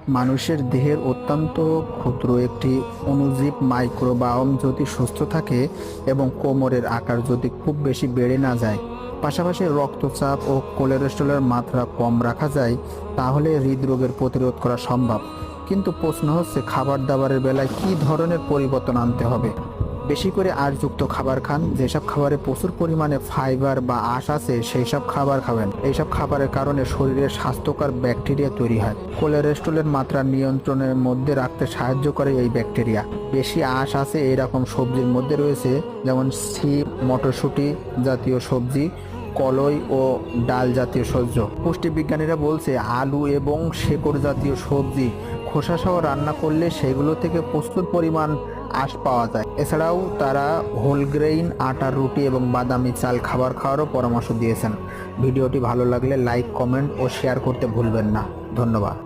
মানুষের দেহের অত্যন্ত ক্ষুদ্র একটি অণুজীব মাইক্রোবায়োম যদি সুস্থ থাকে এবং কোমরের আকার যদি খুব বেশি বেড়ে না যায়, পাশাপাশি রক্তচাপ ও কোলেস্টেরলের মাত্রা কম রাখা যায়, তাহলে হৃদরোগের প্রতিরোধ করা সম্ভব। কিন্তু প্রশ্ন হচ্ছে, খাবার দাবারের বেলায় কী ধরনের পরিবর্তন আনতে হবে? বেশি করে আঁশযুক্ত খাবার খান। যেসব খাবারে প্রচুর পরিমাণে ফাইবার বা আঁশ আছে সেই সব খাবার খাবেন। এইসব খাবারের কারণে শরীরে স্বাস্থ্যকর ব্যাকটেরিয়া তৈরি হয়। কোলেস্টেরলের মাত্রা নিয়ন্ত্রণের মধ্যে রাখতে সাহায্য করে এই ব্যাকটেরিয়া। বেশি আঁশ আছে এরকম সবজির মধ্যে রয়েছে যেমন সিম, মটরশুঁটি জাতীয় সবজি, কলই ও ডাল জাতীয় শস্য। পুষ্টিবিজ্ঞানীরা বলছে আলু এবং শেকড় জাতীয় সবজি খোসা সহ রান্না করলে সেগুলো থেকে প্রচুর পরিমাণ আঁশ পাওয়া যায়। এছাড়াও তারা হোল গ্রেইন আটার রুটি এবং বাদামি চাল খাবার খাওয়ারও পরামর্শ দিয়েছেন। ভিডিওটি ভালো লাগলে লাইক, কমেন্ট ও শেয়ার করতে ভুলবেন না। ধন্যবাদ।